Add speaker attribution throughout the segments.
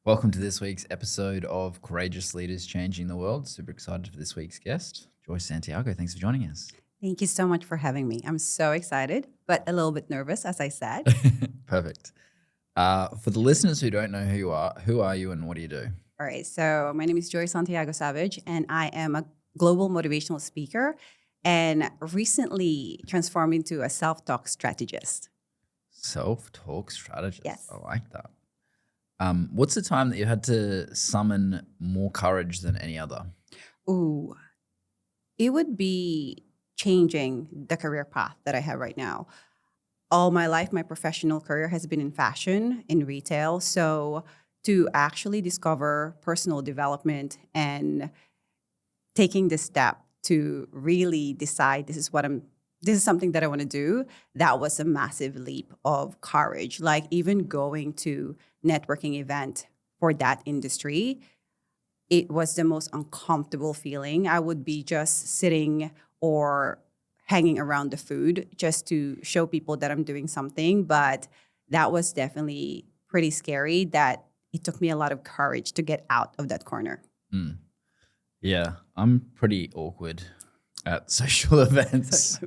Speaker 1: Welcome to this week's episode of Courageous Leaders Changing the World. Super excited for this week's guest, Joyce Santiago. Thanks for joining us.
Speaker 2: Thank you so much for having me. I'm so excited, but a little bit nervous, as I said.
Speaker 1: Perfect. For the listeners who don't know who are you and what do you do?
Speaker 2: All right. So my name is Joyce Santiago Savage, and I am a global motivational speaker and recently transformed into a self-talk strategist.
Speaker 1: Self-talk strategist.
Speaker 2: Yes.
Speaker 1: I like that. What's the time that you had to summon more courage than any other?
Speaker 2: Ooh, it would be changing the career path that I have right now. All my life, my professional career has been in fashion, in retail. So to actually discover personal development and taking the step to really decide this is something that I want to do, that was a massive leap of courage. Like even going to networking event for that industry, it was the most uncomfortable feeling. I would be just sitting or hanging around the food just to show people that I'm doing something. But that was definitely pretty scary that it took me a lot of courage to get out of that corner.
Speaker 1: Yeah, I'm pretty awkward at social events.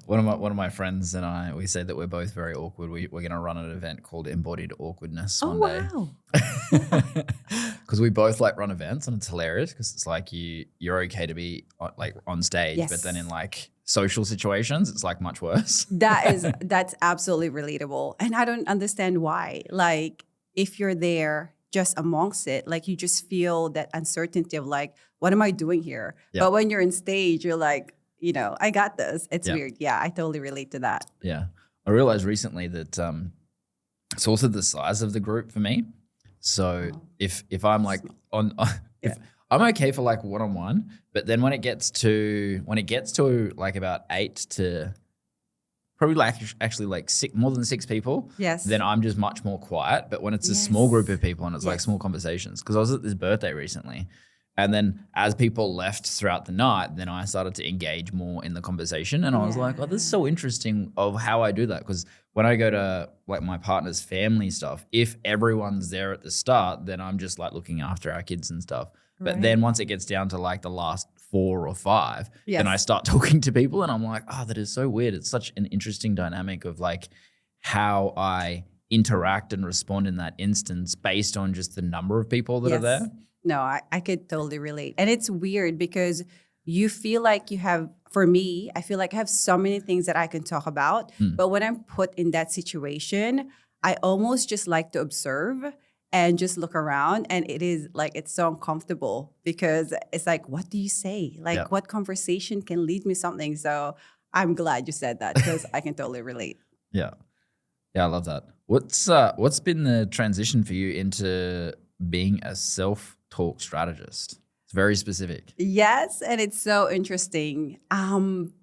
Speaker 1: One of my friends and I, we say that we're both very awkward. We're going to run an event called Embodied Awkwardness one day.
Speaker 2: Wow.
Speaker 1: Because we both like run events and it's hilarious because it's like you're okay to be like on stage,
Speaker 2: Yes.
Speaker 1: but then in like social situations, it's like much worse.
Speaker 2: That's absolutely relatable. And I don't understand why. Like if you're there just amongst it, like you just feel that uncertainty of like, what am I doing here?
Speaker 1: Yep.
Speaker 2: But when you're in stage, you're like, I got this. It's
Speaker 1: Yep.
Speaker 2: weird. Yeah, I totally relate to that.
Speaker 1: Yeah. I realized recently that it's also the size of the group for me. So if I'm like I'm okay for like one-on-one, but then when it gets to like about 8 to probably like actually like more than 6 people,
Speaker 2: Yes.
Speaker 1: then I'm just much more quiet. But when it's a
Speaker 2: Yes.
Speaker 1: small group of people and it's like
Speaker 2: Yes.
Speaker 1: small conversations, because I was at this birthday recently, and then as people left throughout the night, then I started to engage more in the conversation. And I was like, oh, this is so interesting of how I do that. Because when I go to like my partner's family stuff, if everyone's there at the start, then I'm just like looking after our kids and stuff. But
Speaker 2: Right.
Speaker 1: then once it gets down to like the last 4 or 5,
Speaker 2: Yes.
Speaker 1: then I start talking to people and I'm like, oh, that is so weird. It's such an interesting dynamic of like how I interact and respond in that instance based on just the number of people that are there.
Speaker 2: No, I could totally relate. And it's weird because you feel like for me, I feel like I have so many things that I can talk about. But when I'm put in that situation, I almost just like to observe and just look around. And it is like, it's so uncomfortable because it's like, what do you say? Like
Speaker 1: Yeah.
Speaker 2: what conversation can lead me something? So I'm glad you said that because I can totally relate.
Speaker 1: Yeah. Yeah, I love that. What's been the transition for you into being a self-talk strategist? It's very specific.
Speaker 2: Yes, and it's so interesting.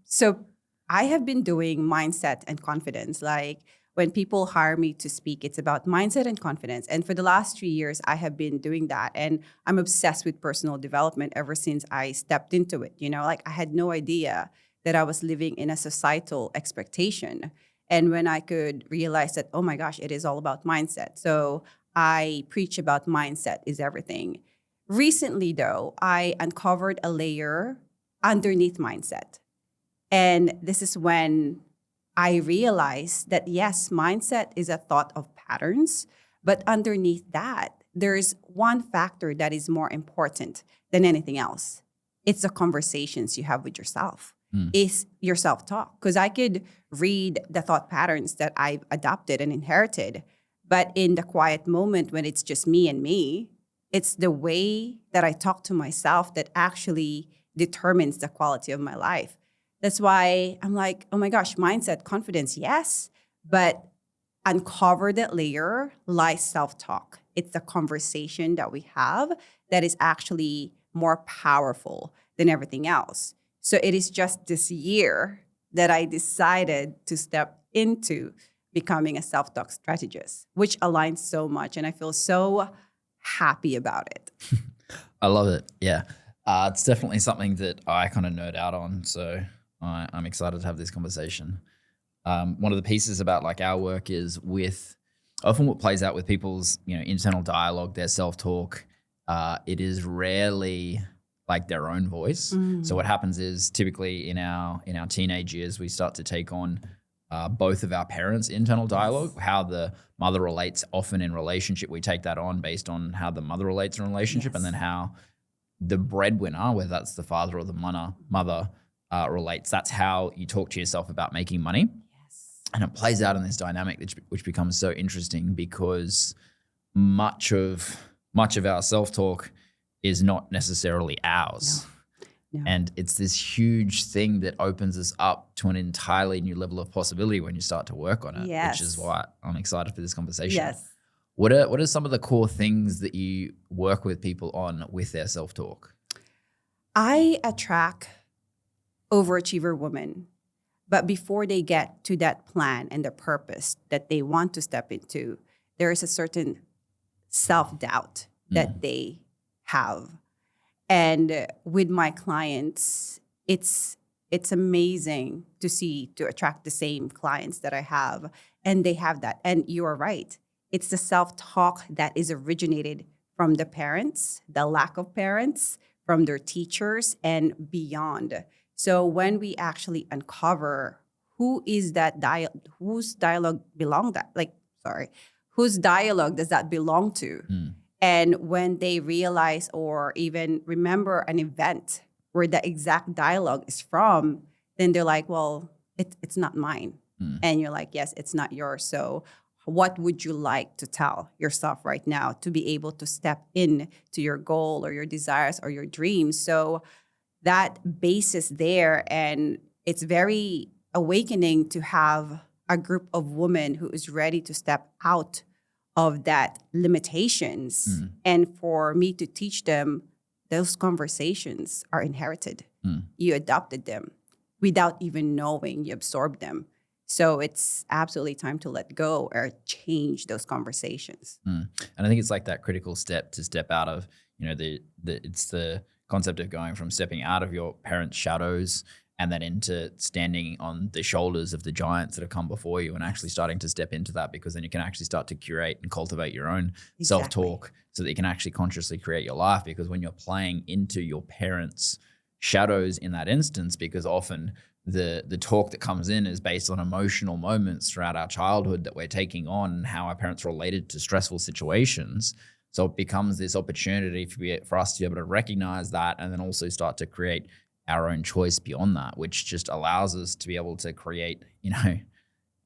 Speaker 2: So I have been doing mindset and confidence. Like when people hire me to speak, it's about mindset and confidence. And for the last 3 years, I have been doing that. And I'm obsessed with personal development ever since I stepped into it. Like I had no idea that I was living in a societal expectation. And when I could realize that, oh my gosh, it is all about mindset. So I preach about mindset is everything. Recently, though, I uncovered a layer underneath mindset. And this is when I realized that, yes, mindset is a thought of patterns, but underneath that, there's one factor that is more important than anything else. It's the conversations you have with yourself. Is your self-talk. Because I could read the thought patterns that I've adopted and inherited, but in the quiet moment when it's just me and me, it's the way that I talk to myself that actually determines the quality of my life. That's why I'm like, oh my gosh, mindset, confidence, yes, but uncover that layer lies self-talk. It's the conversation that we have that is actually more powerful than everything else. So it is just this year that I decided to step into becoming a self-talk strategist, which aligns so much. And I feel so happy about it.
Speaker 1: I love it. Yeah. It's definitely something that I kind of nerd out on. So I'm excited to have this conversation. One of the pieces about like our work is with often what plays out with people's, internal dialogue, their self-talk, it is rarely like their own voice. So what happens is typically in our teenage years, we start to take on both of our parents' internal dialogue, how the mother relates often in relationship. We take that on based on how the mother relates in relationship, and then how the breadwinner, whether that's the father or the mother relates. That's how you talk to yourself about making money. And it plays out in this dynamic which becomes so interesting because much of our self-talk is not necessarily ours.
Speaker 2: No.
Speaker 1: And it's this huge thing that opens us up to an entirely new level of possibility when you start to work on it, which is why I'm excited for this conversation.
Speaker 2: Yes.
Speaker 1: What are some of the core things that you work with people on with their self-talk?
Speaker 2: I attract overachiever women, but before they get to that plan and the purpose that they want to step into, there is a certain self-doubt that they have. And with my clients, it's amazing to attract the same clients that I have, and they have that. And you are right. It's the self-talk that is originated from the parents, the lack of parents, from their teachers, and beyond. So when we actually uncover whose dialogue does that belong to? And when they realize or even remember an event where the exact dialogue is from, then they're like, well, it's not mine. And you're like, yes, it's not yours. So what would you like to tell yourself right now to be able to step in to your goal or your desires or your dreams? So that basis there, and it's very awakening to have a group of women who is ready to step out of that limitations, and for me to teach them those conversations are inherited. You adopted them without even knowing, you absorbed them. So it's absolutely time to let go or change those conversations.
Speaker 1: And I think it's like that critical step to step out of, it's the concept of going from stepping out of your parents' shadows and then into standing on the shoulders of the giants that have come before you and actually starting to step into that, because then you can actually start to curate and cultivate your own self-talk so that you can actually consciously create your life. Because when you're playing into your parents' shadows in that instance, because often the talk that comes in is based on emotional moments throughout our childhood that we're taking on and how our parents related to stressful situations. So it becomes this opportunity for us to be able to recognize that and then also start to create our own choice beyond that, which just allows us to be able to create,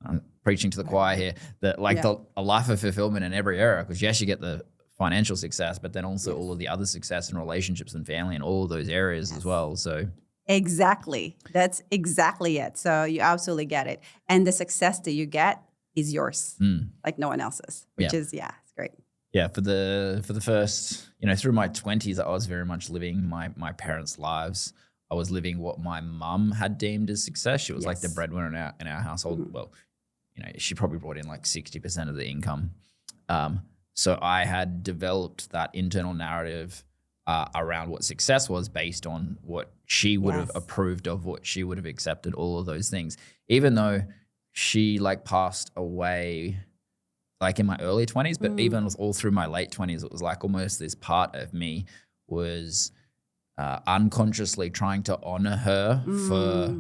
Speaker 1: I'm preaching to the choir here, a life of fulfillment in every area. Because yes, you get the financial success, but then also all of the other success in relationships and family and all of those areas as well. So
Speaker 2: exactly, that's exactly it. So you absolutely get it, and the success that you get is yours, like no one else's, which is it's great.
Speaker 1: Yeah, for the first, through my 20s, I was very much living my parents' lives. I was living what my mum had deemed as success. She was like the breadwinner in our household. Well, she probably brought in like 60% of the income. So I had developed that internal narrative around what success was based on what she would have approved of, what she would have accepted, all of those things. Even though she passed away in my early 20s, but even all through my late 20s, it was like almost this part of me was unconsciously trying to honor her for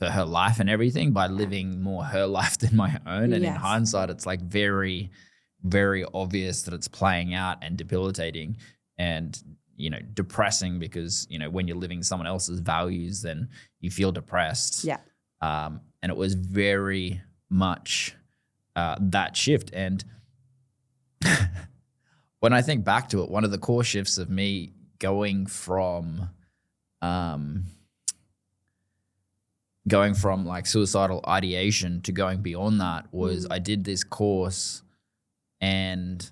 Speaker 1: her life and everything by living more her life than my own. And in hindsight, it's like very, very obvious that it's playing out and debilitating and, depressing, because, when you're living someone else's values, then you feel depressed.
Speaker 2: Yeah.
Speaker 1: And it was very much that shift. And when I think back to it, one of the core shifts of me going from suicidal ideation to going beyond that was I did this course, and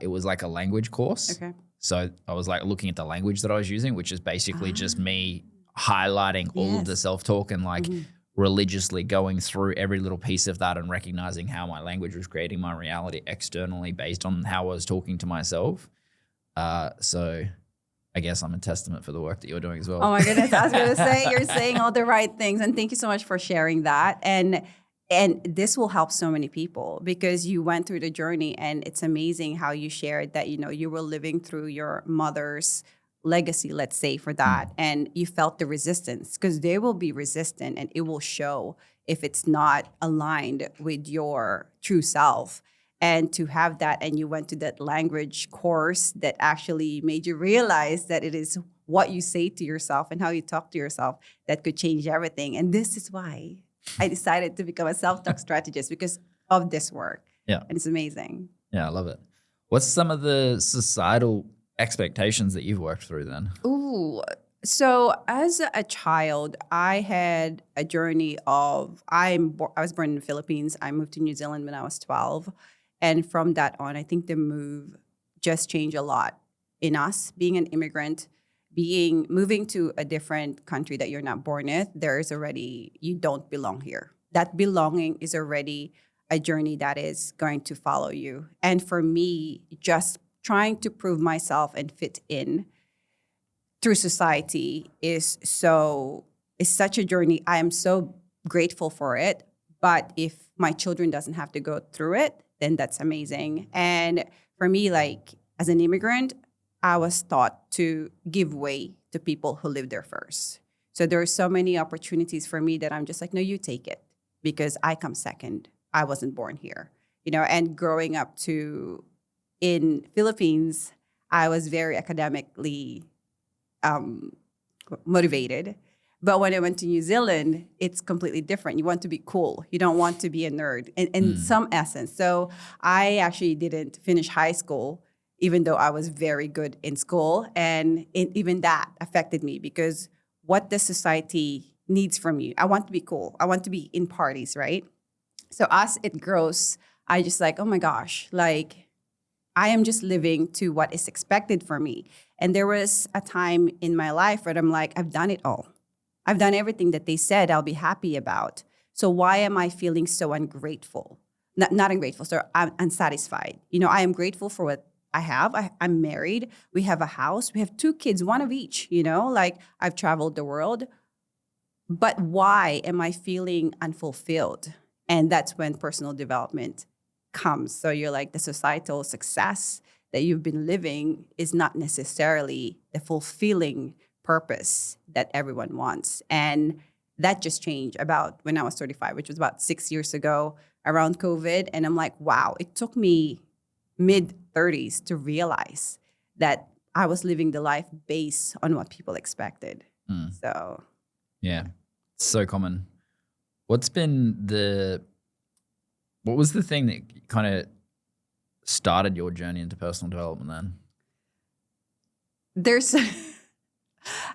Speaker 1: it was like a language course.
Speaker 2: Okay.
Speaker 1: So I was looking at the language that I was using, which is basically just me highlighting all of the self-talk and religiously going through every little piece of that and recognizing how my language was creating my reality externally based on how I was talking to myself. So I guess I'm a testament for the work that you're doing as well.
Speaker 2: Oh my goodness. I was going to say, you're saying all the right things. And thank you so much for sharing that. And And this will help so many people because you went through the journey, and it's amazing how you shared that, you were living through your mother's legacy, let's say, for that. And you felt the resistance because they will be resistant, and it will show if it's not aligned with your true self. And to have that, and you went to that language course that actually made you realize that it is what you say to yourself and how you talk to yourself that could change everything. And this is why I decided to become a self-talk strategist, because of this work.
Speaker 1: Yeah.
Speaker 2: And it's amazing.
Speaker 1: Yeah, I love it. What's some of the societal expectations that you've worked through then?
Speaker 2: Ooh. So as a child, I had a journey of, I was born in the Philippines. I moved to New Zealand when I was 12. And from that on, I think the move just changed a lot in us. Being an immigrant, moving to a different country that you're not born in, you don't belong here. That belonging is already a journey that is going to follow you. And for me, just trying to prove myself and fit in through society is such a journey. I am so grateful for it. But if my children doesn't have to go through it, then that's amazing. And for me, like as an immigrant, I was taught to give way to people who live there first. So there are so many opportunities for me that I'm just like, no, you take it because I come second. I wasn't born here, and growing up in Philippines, I was very academically motivated. But when I went to New Zealand, it's completely different. You want to be cool. You don't want to be a nerd in some essence. So I actually didn't finish high school, even though I was very good in school. And even that affected me because what the society needs from you. I want to be cool. I want to be in parties, right? So as it grows, I just like, oh my gosh, like I am just living to what is expected for me. And there was a time in my life where I'm like, I've done it all. I've done everything that they said I'll be happy about. So why am I feeling so ungrateful? Not ungrateful, so I'm unsatisfied. I am grateful for what I have. I'm married. We have a house. We have 2 kids, one of each, like I've traveled the world. But why am I feeling unfulfilled? And that's when personal development comes. So you're like, the societal success that you've been living is not necessarily the fulfilling purpose that everyone wants. And that just changed about when I was 35, which was about 6 years ago around COVID. And I'm like, wow, it took me mid-30s to realize that I was living the life based on what people expected. So
Speaker 1: yeah, it's so common. What was the thing that kind of started your journey into personal development then?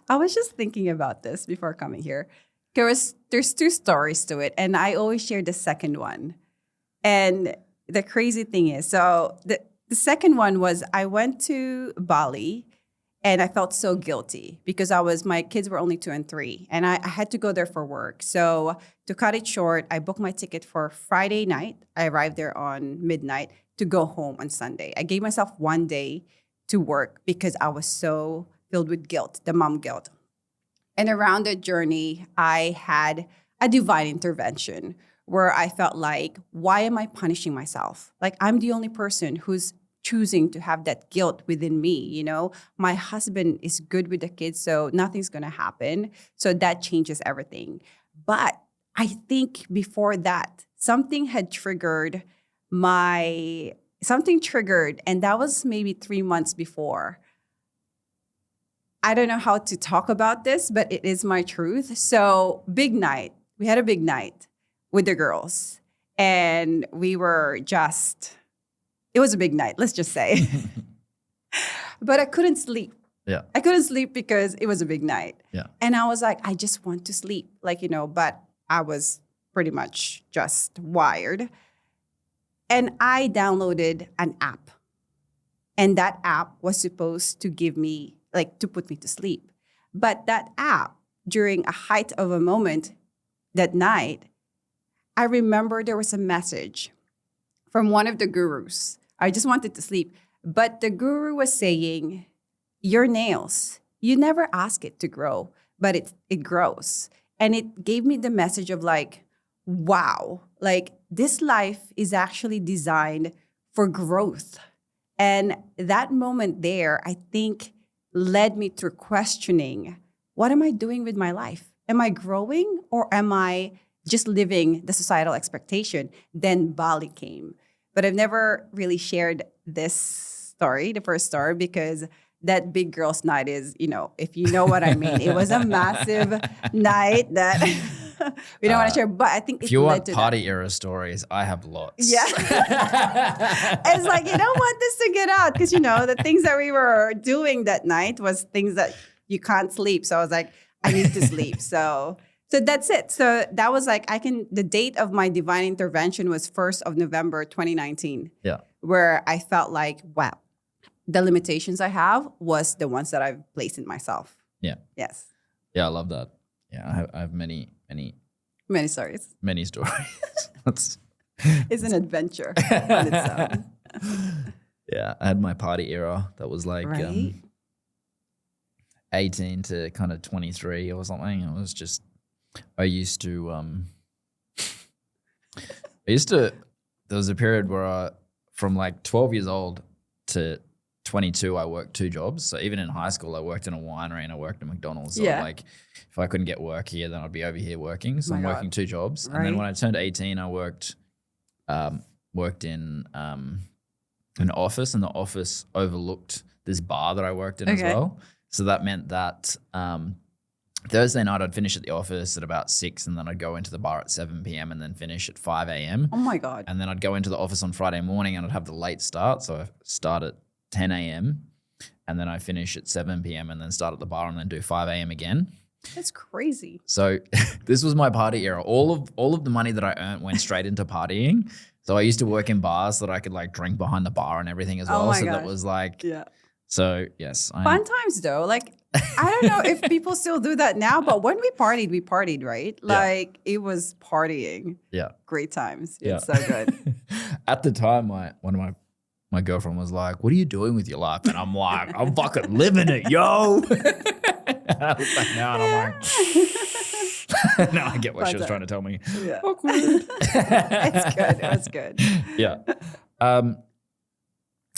Speaker 1: I was just thinking about this before coming here. There's 2 stories to it, and I always share the second one. And the crazy thing is, so the second one was I went to Bali, and I felt so guilty because my kids were only 2 and 3, and I had to go there for work. So to cut it short, I booked my ticket for Friday night. I arrived there on midnight to go home on Sunday. I gave myself 1 day to work because I was so filled with guilt, the mom guilt. And around that journey, I had a divine intervention where I felt like, why am I punishing myself? Like, I'm the only person who's choosing to have that guilt within me, My husband is good with the kids, so nothing's going to happen. So that changes everything. But I think before that, something triggered, and that was maybe 3 months before. I don't know how to talk about this, but it is my truth. So big night. We had a big night with the girls. And it was a big night, let's just say. But I couldn't sleep. Yeah.
Speaker 2: I couldn't sleep because it was a big night.
Speaker 1: Yeah.
Speaker 2: And I was like, I just want to sleep. But I was pretty much just wired. And I downloaded an app. And that app was supposed to give me to put me to sleep. But that app, during a height of a moment that night, I remember there was a message from one of the gurus. I just wanted to sleep. But the guru was saying, your nails, you never ask it to grow, but it grows. And it gave me the message of like, wow, like this life is actually designed for growth. And that moment there, I think, led me to questioning, what am I doing with my life? Am I growing or am I just living the societal expectation? Then Bali came. But I've never really shared this story, the first story, because that big girls' night is, if you know what I mean. It was a massive night that we don't want to share, but I think
Speaker 1: If
Speaker 2: it
Speaker 1: you
Speaker 2: led
Speaker 1: want
Speaker 2: to
Speaker 1: party era stories, I have lots.
Speaker 2: Yeah. It's like, you don't want this to get out because, the things that we were doing that night was things that you can't sleep. So I was like, I need to sleep. So that's it. So that was like, the date of my divine intervention was 1st of November, 2019.
Speaker 1: Yeah.
Speaker 2: Where I felt like, wow, the limitations I have was the ones that I've placed in myself.
Speaker 1: Yeah.
Speaker 2: Yes.
Speaker 1: Yeah, I love that. Yeah, I have many
Speaker 2: stories.
Speaker 1: Many stories.
Speaker 2: It's an adventure on its own.
Speaker 1: Yeah, I had my party era that was like
Speaker 2: Right?
Speaker 1: 18 to kind of 23 or something. It was just, I used to, there was a period where from like 12 years old to 22, I worked 2 jobs. So even in high school, I worked in a winery and I worked at McDonald's. So like if I couldn't get work here, then I'd be over here working. So I'm working 2 jobs. Right. And then when I turned 18, I worked in an office, and the office overlooked this bar that I worked in as well. So that meant that Thursday night I'd finish at the office at about 6, and then I'd go into the bar at 7 p.m. and then finish at 5 a.m.
Speaker 2: Oh my God.
Speaker 1: And then I'd go into the office on Friday morning and I'd have the late start. So I start at 10 a.m. and then I finish at 7 p.m. and then start at the bar and then do 5 a.m. again.
Speaker 2: That's crazy.
Speaker 1: So this was my party era. All of the money that I earned went straight into partying. So I used to work in bars so that I could like drink behind the bar and everything as well.
Speaker 2: Oh my
Speaker 1: so
Speaker 2: gosh.
Speaker 1: that was like,
Speaker 2: yeah.
Speaker 1: So yes.
Speaker 2: Fun times though. Like, I don't know if people still do that now, but when we partied, right? Like it was partying.
Speaker 1: Yeah.
Speaker 2: Great times.
Speaker 1: Yeah.
Speaker 2: It's so good.
Speaker 1: At the time, one of my girlfriend was like, "What are you doing with your life?" And I'm like, "I'm fucking living it, yo." And I look back now and I'm like, now I get what she was trying to tell me.
Speaker 2: Yeah.
Speaker 1: Awkward.
Speaker 2: It's good. It was good.
Speaker 1: Yeah.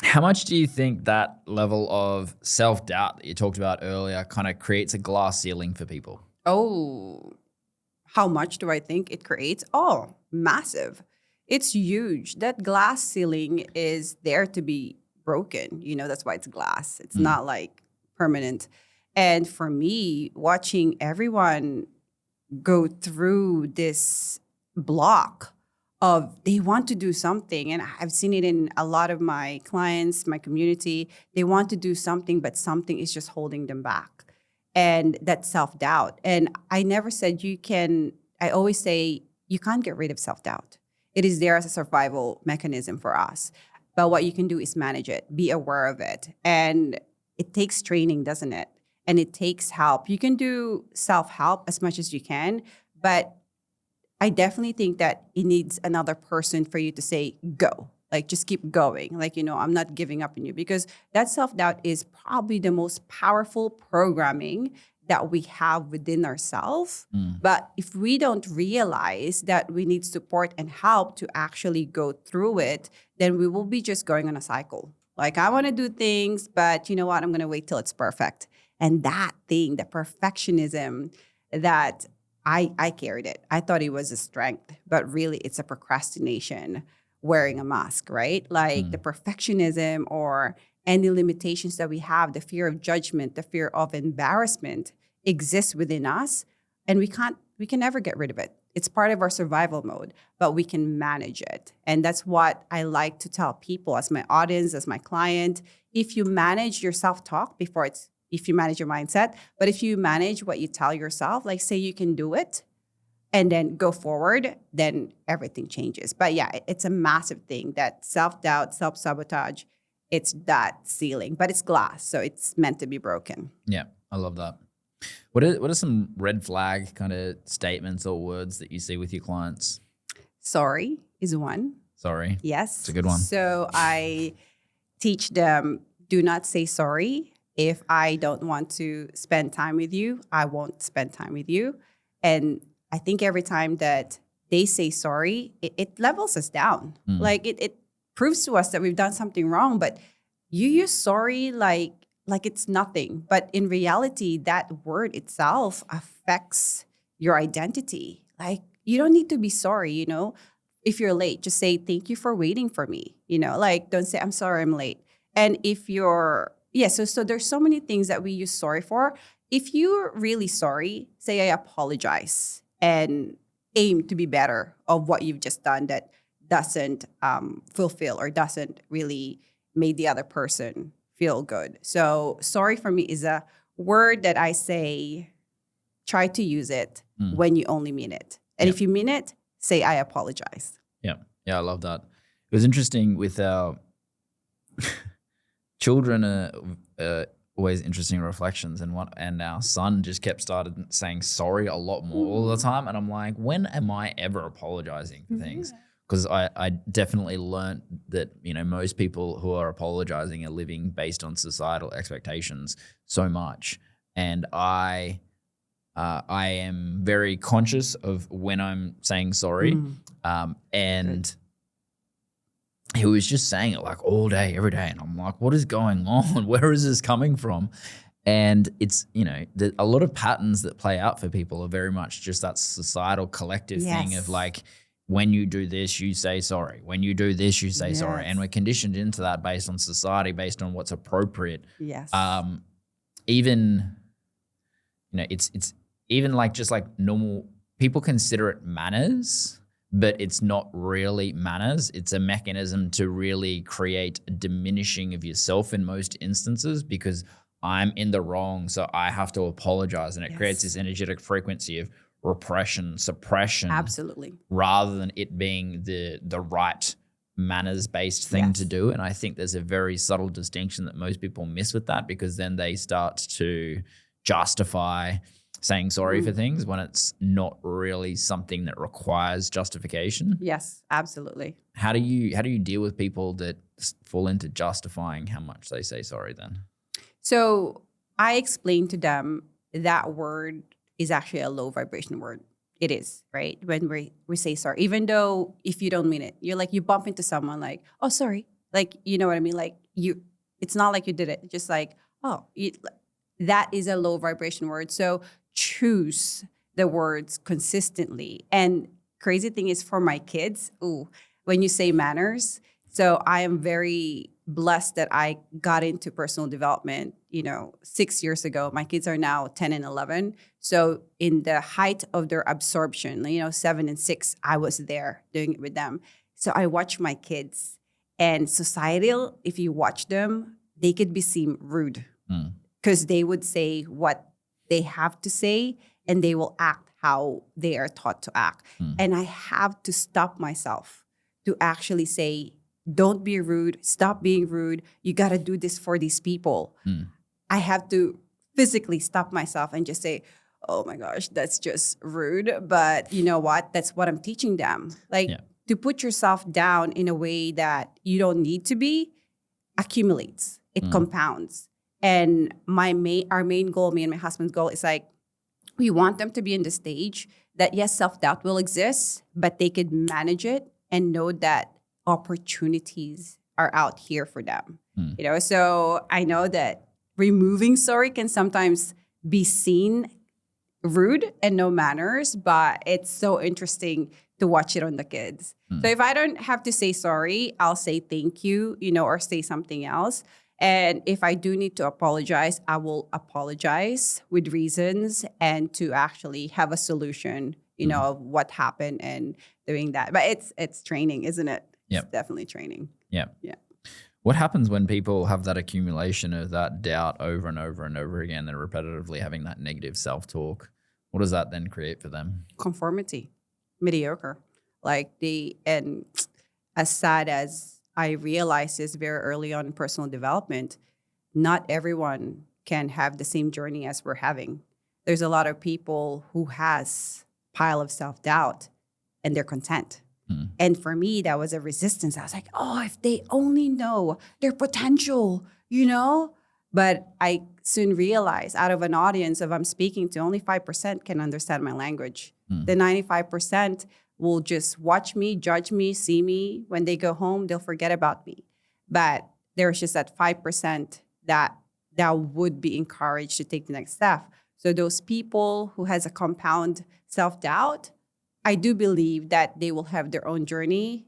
Speaker 1: How much do you think that level of self-doubt that you talked about earlier kind of creates a glass ceiling for people?
Speaker 2: Oh, how much do I think it creates? Oh, massive. It's huge. That glass ceiling is there to be broken. That's why it's glass. It's not like permanent. And for me, watching everyone go through this block of they want to do something, and I've seen it in a lot of my clients, my community, they want to do something, but something is just holding them back. And that's self-doubt. And I never said I always say you can't get rid of self-doubt. It is there as a survival mechanism for us. But what you can do is manage it, be aware of it. And it takes training, doesn't it? And it takes help. You can do self-help as much as you can, but I definitely think that it needs another person for you to say, go. Like, just keep going. Like, I'm not giving up on you, because that self-doubt is probably the most powerful programming that we have within ourselves. But if we don't realize that we need support and help to actually go through it, then we will be just going on a cycle. Like, I want to do things, but you know what? I'm going to wait till it's perfect. And that thing, the perfectionism, that I carried it. I thought it was a strength, but really it's a procrastination wearing a mask, right? Like the perfectionism or any limitations that we have, the fear of judgment, the fear of embarrassment exists within us, and we can never get rid of it. It's part of our survival mode, but we can manage it. And that's what I like to tell people as my audience, as my client. If you manage your self-talk if you manage your mindset, but if you manage what you tell yourself, like say you can do it and then go forward, then everything changes. But yeah, it's a massive thing, that self-doubt, self-sabotage, it's that ceiling, but it's glass, so it's meant to be broken.
Speaker 1: Yeah, I love that. What are some red flag kind of statements or words that you see with your clients?
Speaker 2: Sorry is one.
Speaker 1: Sorry.
Speaker 2: Yes.
Speaker 1: It's a good one.
Speaker 2: So I teach them, do not say sorry. If I don't want to spend time with you, I won't spend time with you. And I think every time that they say sorry, it levels us down.
Speaker 1: Mm.
Speaker 2: Like it proves to us that we've done something wrong, but you use sorry like it's nothing. But in reality, that word itself affects your identity. Like you don't need to be sorry, you know. If you're late, just say thank you for waiting for me. You know, like don't say I'm sorry I'm late. And if you're so there's so many things that we use sorry for. If you're really sorry, say I apologize and aim to be better of what you've just done that doesn't fulfill or doesn't really make the other person feel good. So sorry for me is a word that I say, try to use it when you only mean it. And if you mean it, say I apologize.
Speaker 1: Yeah. Yeah, I love that. It was interesting with our children always interesting reflections, and our son just started saying sorry a lot more all the time, and I'm like, when am I ever apologizing for things? Because I definitely learned that, you know, most people who are apologizing are living based on societal expectations so much, and I am very conscious of when I'm saying sorry, and he was just saying it like all day, every day. And I'm like, what is going on? Where is this coming from? And it's, you know, a lot of patterns that play out for people are very much just that societal collective thing of like, when you do this, you say sorry. When you do this, you say sorry. And we're conditioned into that based on society, based on what's appropriate.
Speaker 2: Yes.
Speaker 1: Even, you know, it's even like just like normal, people consider it manners, but it's not really manners. It's a mechanism to really create a diminishing of yourself in most instances, because I'm in the wrong, so I have to apologize. And it creates this energetic frequency of repression, suppression.
Speaker 2: Absolutely.
Speaker 1: Rather than it being the right manners-based thing to do. And I think there's a very subtle distinction that most people miss with that, because then they start to justify saying sorry for things when it's not really something that requires justification.
Speaker 2: Yes, absolutely.
Speaker 1: How do you deal with people that fall into justifying how much they say sorry then?
Speaker 2: So I explain to them that word is actually a low vibration word. It is, right? When we say sorry, even though if you don't mean it, you're like, you bump into someone like, oh, sorry. Like, you know what I mean? Like it's not like you did it. Just like, that is a low vibration word. So choose the words consistently. And crazy thing is for my kids, when you say manners, so I am very blessed that I got into personal development, 6 years ago. My kids are now 10 and 11. So in the height of their absorption, 7 and 6, I was there doing it with them. So I watch my kids, and societal, if you watch them, they could be seen rude because they would say what they have to say, and they will act how they are taught to act. And I have to stop myself to actually say, don't be rude, stop being rude. You got to do this for these people. I have to physically stop myself and just say, oh my gosh, that's just rude. But you know what? That's what I'm teaching them. To put yourself down in a way that you don't need to be accumulates. It compounds. And our main goal, me and my husband's goal, is like, we want them to be in the stage that, yes, self-doubt will exist, but they could manage it and know that opportunities are out here for them. So I know that removing sorry can sometimes be seen rude and no manners, but it's so interesting to watch it on the kids. So if I don't have to say sorry, I'll say thank you, or say something else. And if I do need to apologize, I will apologize with reasons and to actually have a solution, of what happened and doing that. But it's training, isn't it? It's definitely training. Yeah.
Speaker 1: What happens when people have that accumulation of that doubt over and over and over again? They're repetitively having that negative self-talk. What does that then create for them?
Speaker 2: Conformity, mediocre. And as sad as I realized this very early on in personal development, not everyone can have the same journey as we're having. There's a lot of people who has pile of self-doubt and they're content. And for me, that was a resistance. I was like, if they only know their potential, But I soon realized out of an audience of I'm speaking to, only 5% can understand my language. The 95% will just watch me, judge me, see me. When they go home, they'll forget about me. But there's just that 5% that would be encouraged to take the next step. So those people who has a compound self-doubt, I do believe that they will have their own journey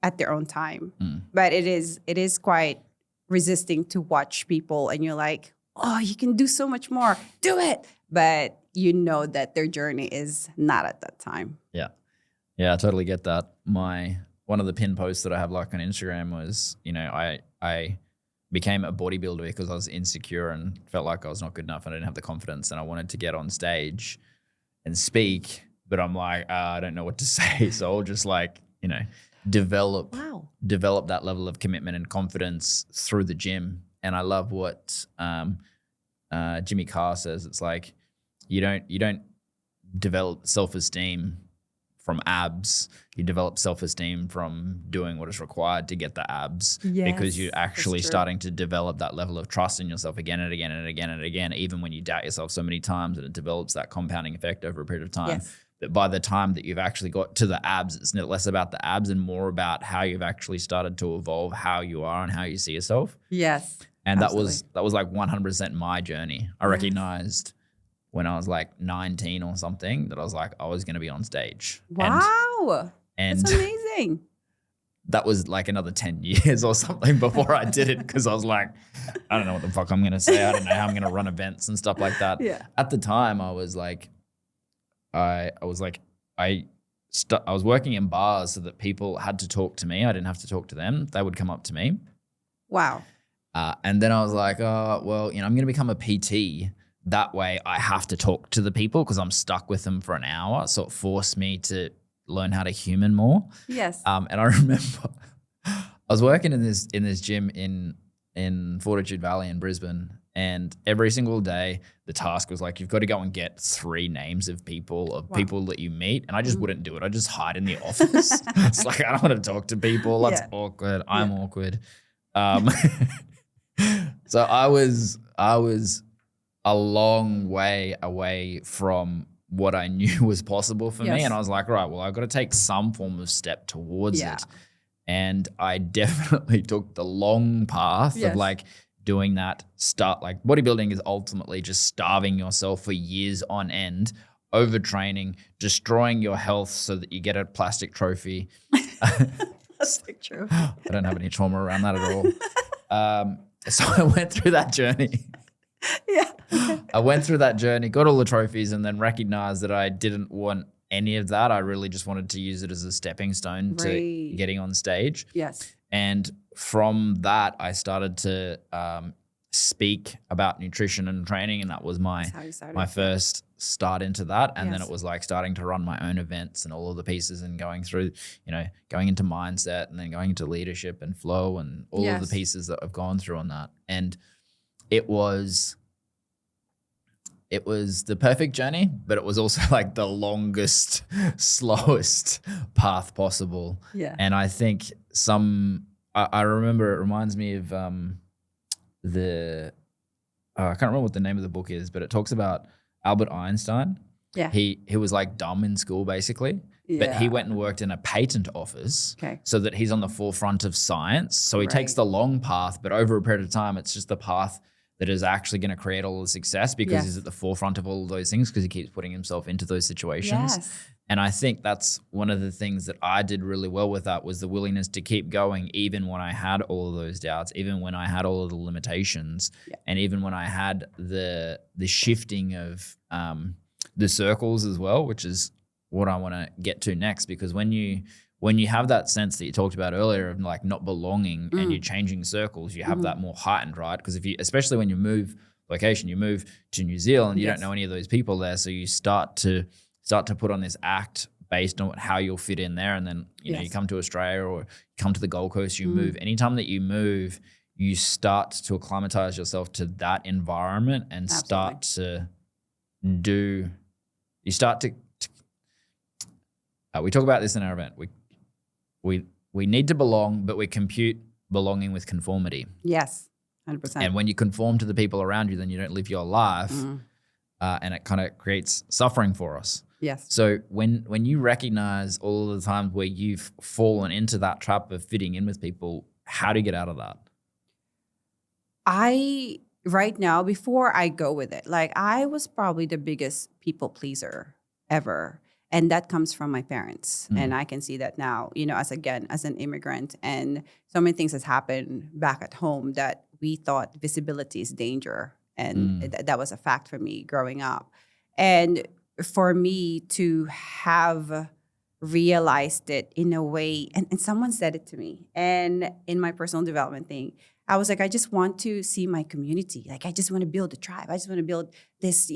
Speaker 2: at their own time. But it is quite resisting to watch people and you're like, oh, you can do so much more. Do it. But you know that their journey is not at that time.
Speaker 1: Yeah. Yeah, I totally get that. One of the pin posts that I have like on Instagram was, I became a bodybuilder because I was insecure and felt like I was not good enough and I didn't have the confidence and I wanted to get on stage and speak, but I'm like, I don't know what to say. So I'll just develop that level of commitment and confidence through the gym. And I love what Jimmy Carr says. It's like, you don't develop self-esteem from abs. You develop self-esteem from doing what is required to get the abs, because you're actually starting to develop that level of trust in yourself again and again and again and again, even when you doubt yourself so many times, and it develops that compounding effect over a period of time.
Speaker 2: Yes.
Speaker 1: That by the time that you've actually got to the abs, it's less about the abs and more about how you've actually started to evolve how you are and how you see yourself.
Speaker 2: Yes.
Speaker 1: And
Speaker 2: absolutely.
Speaker 1: that was like 100% my journey. I recognized when I was like 19 or something that I was like, I was going to be on stage.
Speaker 2: Wow.
Speaker 1: And
Speaker 2: that's amazing.
Speaker 1: That was like another 10 years or something before I did it, because I was like, I don't know what the fuck I'm going to say. I don't know how I'm going to run events and stuff like that.
Speaker 2: Yeah.
Speaker 1: At the time, I was like, I was working in bars so that people had to talk to me. I didn't have to talk to them. They would come up to me.
Speaker 2: Wow.
Speaker 1: And then I was like, oh, well, I'm going to become a PT. That way I have to talk to the people because I'm stuck with them for an hour. So it forced me to learn how to human more.
Speaker 2: Yes.
Speaker 1: And I remember I was working in this gym in Fortitude Valley in Brisbane, and every single day the task was like, you've got to go and get 3 names of people that you meet. And I just wouldn't do it. I just hide in the office. It's like, I don't want to talk to people. That's awkward. I'm awkward. So I was a long way away from what I knew was possible for me. And I was like, right, well, I've got to take some form of step towards it. And I definitely took the long path of like doing that like bodybuilding is ultimately just starving yourself for years on end, overtraining, destroying your health so that you get a plastic trophy.
Speaker 2: Plastic trophy.
Speaker 1: I don't have any trauma around that at all. So I went through that journey. I went through that journey, got all the trophies, and then recognized that I didn't want any of that. I really just wanted to use it as a stepping stone to getting on stage.
Speaker 2: Yes.
Speaker 1: And from that, I started to speak about nutrition and training, and that was my first start into that. And then it was like starting to run my own events and all of the pieces, and going through, going into mindset, and then going into leadership and flow and all of the pieces that I've gone through on that. And it was the perfect journey, but it was also like the longest, slowest path possible. Yeah. And I think I remember it reminds me of I can't remember what the name of the book is, but it talks about Albert Einstein. Yeah. He was like dumb in school basically. Yeah. But he went and worked in a patent office so that he's on the forefront of science. So he takes the long path, but over a period of time, it's just the path that is actually going to create all the success because he's at the forefront of all of those things because he keeps putting himself into those situations. Yes. And I think that's one of the things that I did really well with that was the willingness to keep going even when I had all of those doubts, even when I had all of the limitations, and even when I had the shifting of the circles as well, which is what I want to get to next. Because when you have that sense that you talked about earlier of like not belonging and you're changing circles, you have that more heightened, right? Because especially when you move location, you move to New Zealand, you don't know any of those people there. So you start to put on this act based on how you'll fit in there. And then, you come to Australia or come to the Gold Coast, you move. Anytime that you move, you start to acclimatize yourself to that environment and we talk about this in our event. We need to belong, but we compute belonging with conformity.
Speaker 2: Yes, 100%.
Speaker 1: And when you conform to the people around you, then you don't live your life, and it kind of creates suffering for us.
Speaker 2: Yes.
Speaker 1: So when you recognize all of the times where you've fallen into that trap of fitting in with people, how do you get out of that?
Speaker 2: Right now, before I go with it, like I was probably the biggest people pleaser ever. And that comes from my parents. And I can see that now, as an immigrant, and so many things has happened back at home that we thought visibility is danger. And that was a fact for me growing up. And for me to have realized it in a way, and someone said it to me, and in my personal development thing, I was like, I just want to see my community. Like, I just want to build a tribe. I just want to build this,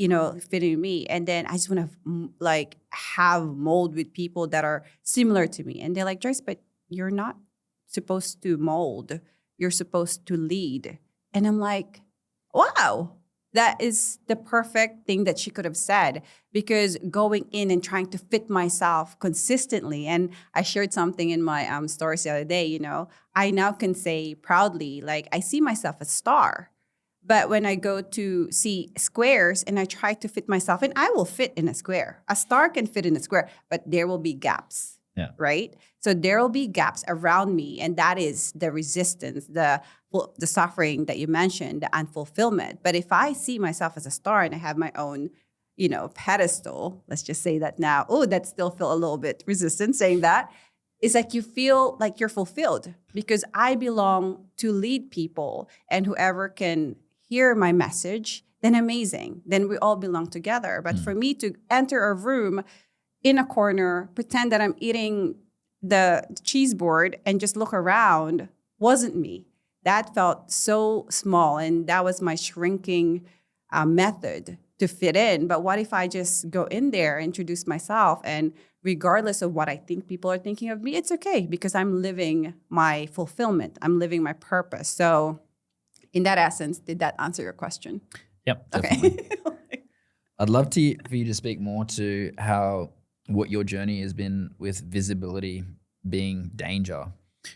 Speaker 2: fitting me. And then I just want to have mold with people that are similar to me. And they're like, Joyce, but you're not supposed to mold. You're supposed to lead. And I'm like, wow, that is the perfect thing that she could have said, because going in and trying to fit myself consistently. And I shared something in my stories the other day, I now can say proudly, like, I see myself as a star. But when I go to see squares and I try to fit myself in, I will fit in a square. A star can fit in a square, but there will be gaps.
Speaker 1: Yeah.
Speaker 2: Right? So there will be gaps around me. And that is the resistance, the suffering that you mentioned, the unfulfillment. But if I see myself as a star and I have my own, pedestal, let's just say that now, that still feel a little bit resistant saying that. It's like you feel like you're fulfilled because I belong to lead people, and whoever can hear my message, then amazing. Then we all belong together. But for me to enter a room in a corner, pretend that I'm eating the cheese board and just look around wasn't me. That felt so small, and that was my shrinking method to fit in. But what if I just go in there, introduce myself, and regardless of what I think people are thinking of me, it's okay because I'm living my fulfillment. I'm living my purpose. So in that essence, did that answer your question?
Speaker 1: Yep, definitely. Okay. I'd love for you to speak more to what your journey has been with visibility being danger,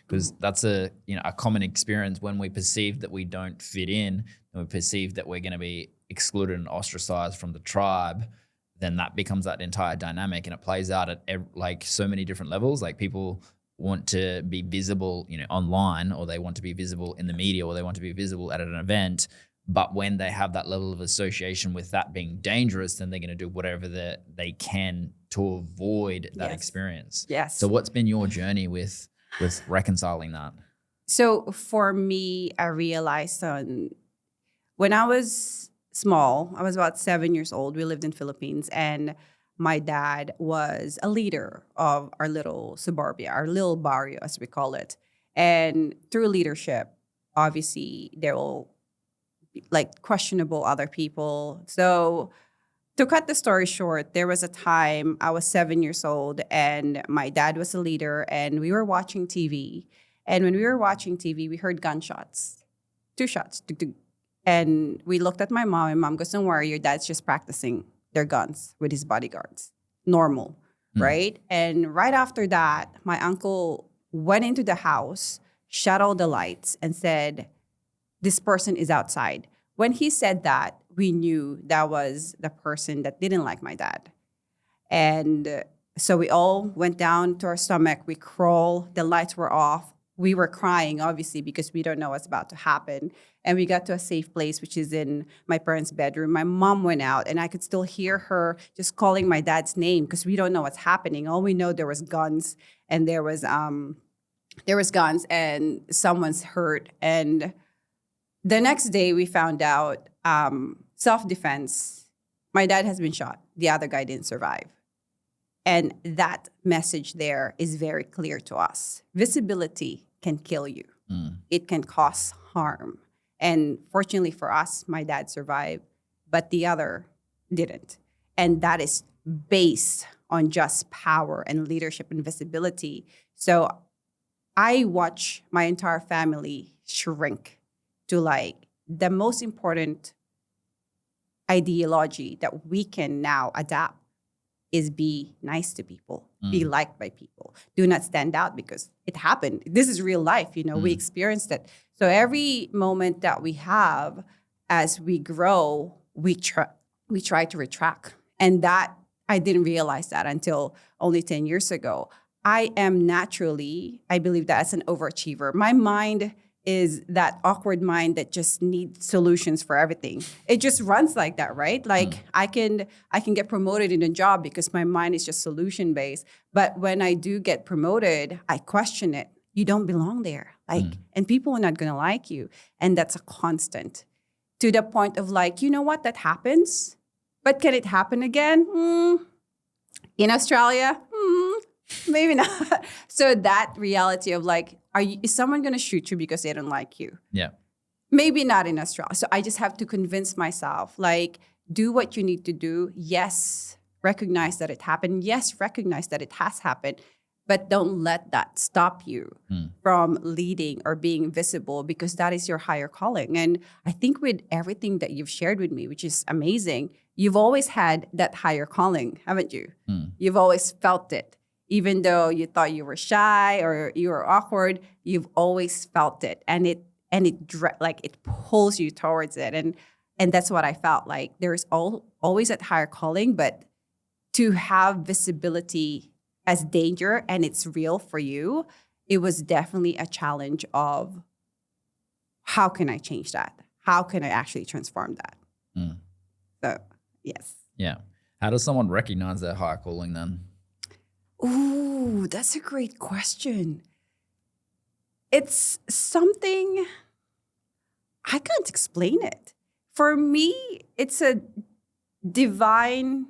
Speaker 1: because that's a common experience when we perceive that we don't fit in and we perceive that we're going to be excluded and ostracized from the tribe. Then that becomes that entire dynamic, and it plays out at so many different levels. Like, people want to be visible, online, or they want to be visible in the media, or they want to be visible at an event. But when they have that level of association with that being dangerous, then they're going to do whatever they can to avoid that experience.
Speaker 2: Yes.
Speaker 1: So what's been your journey with reconciling that?
Speaker 2: So for me, I realized when I was small, I was about 7 years old. We lived in Philippines, and my dad was a leader of our little suburbia, our little barrio, as we call it. And through leadership, obviously, there will questionable other people. So to cut the story short, there was a time I was 7 years old and my dad was a leader and we were watching TV. And when we were watching TV, we heard gunshots, 2 shots. Tuk, tuk. And we looked at my mom, and mom goes, don't worry, your dad's just practicing their guns with his bodyguards. Normal, right? And right after that, my uncle went into the house, shut all the lights, and said, this person is outside. When he said that, we knew that was the person that didn't like my dad. And so we all went down to our stomach. We crawled. The lights were off. We were crying, obviously, because we don't know what's about to happen. And we got to a safe place, which is in my parents' bedroom. My mom went out, and I could still hear her just calling my dad's name because we don't know what's happening. All we know, there was guns, and there was guns, and someone's hurt. And the next day, we found out self-defense. My dad has been shot. The other guy didn't survive. And that message there is very clear to us. Visibility can kill you. It can cause harm. And fortunately for us, my dad survived, but the other didn't. And that is based on just power and leadership and visibility. So I watch my entire family shrink to the most important ideology that we can now adapt is be nice to people, be liked by people. Do not stand out because it happened. This is real life, we experienced it. So every moment that we have as we grow, we try to retract. And that I didn't realize that until only 10 years ago. I am naturally, I believe that as an overachiever. My mind is that awkward mind that just needs solutions for everything. It just runs like that, right? Like I can get promoted in a job because my mind is just solution based. But when I do get promoted, I question it. You don't belong there. Like, and people are not gonna like you. And that's a constant. To the point of like, you know what, that happens. But can it happen again? In Australia? Maybe not. So that reality of like, is someone going to shoot you because they don't like you?
Speaker 1: Yeah.
Speaker 2: Maybe not in Australia. So I just have to convince myself, like, do what you need to do. Yes, recognize that it happened. Yes, recognize that it has happened. But don't let that stop you from leading or being visible, because that is your higher calling. And I think with everything that you've shared with me, which is amazing, you've always had that higher calling, haven't you? You've always felt it. Even though you thought you were shy or you were awkward, you've always felt it. And it pulls you towards it. And that's what I felt like. There's always that higher calling, but to have visibility as danger and it's real for you, it was definitely a challenge of how can I change that? How can I actually transform that? So, yes.
Speaker 1: Yeah. How does someone recognize their higher calling then?
Speaker 2: Ooh, that's a great question. It's something, I can't explain it. For me, it's a divine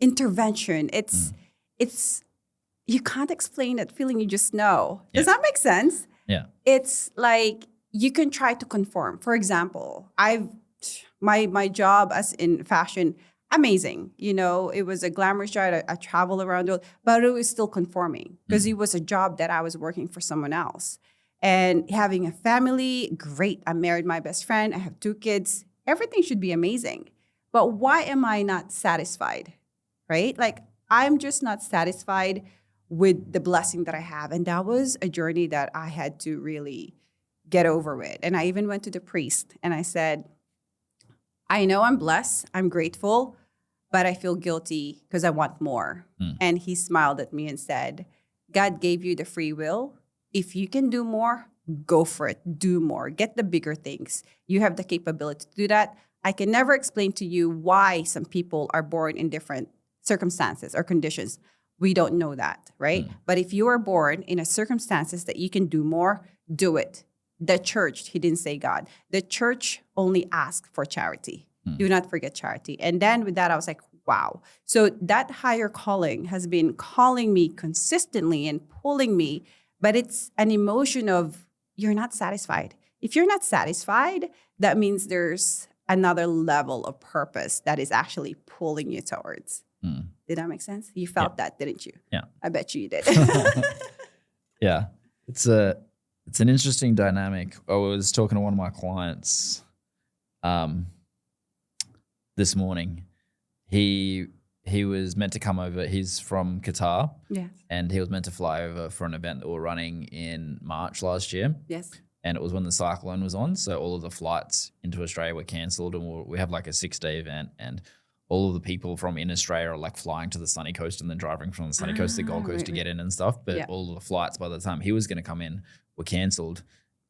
Speaker 2: intervention. It's you can't explain that feeling, you just know. Does that make sense?
Speaker 1: Yeah.
Speaker 2: It's like you can try to conform. For example, my job as in fashion, amazing. You know, it was a glamorous job. I travel around the world, but it was still conforming because it was a job that I was working for someone else. And having a family, great. I married my best friend. I have 2 kids. Everything should be amazing. But why am I not satisfied, right? Like, I'm just not satisfied with the blessing that I have. And that was a journey that I had to really get over with. And I even went to the priest and I said, I know I'm blessed, I'm grateful, but I feel guilty because I want more. And he smiled at me and said, God gave you the free will. If you can do more, go for it. Do more. Get the bigger things. You have the capability to do that. I can never explain to you why some people are born in different circumstances or conditions. We don't know that, right? But if you are born in a circumstances that you can do more, do it. The church, he didn't say God. The church only asked for charity. Do not forget charity. And then with that, I was like, wow. So that higher calling has been calling me consistently and pulling me, but it's an emotion of you're not satisfied. If you're not satisfied, that means there's another level of purpose that is actually pulling you towards. Did that make sense? You felt that, didn't you?
Speaker 1: Yeah.
Speaker 2: I bet you did.
Speaker 1: Yeah. It's an interesting dynamic. I was talking to one of my clients this morning. He was meant to come over. He's from Qatar.
Speaker 2: Yes.
Speaker 1: And he was meant to fly over for an event that we're running in March last year.
Speaker 2: Yes.
Speaker 1: And it was when the cyclone was on. So all of the flights into Australia were cancelled. And we have like a 6-day event. And all of the people from in Australia are like flying to the sunny coast and then driving from the sunny coast to the Gold Coast to get in and stuff. But all of the flights by the time he was going to come in were cancelled.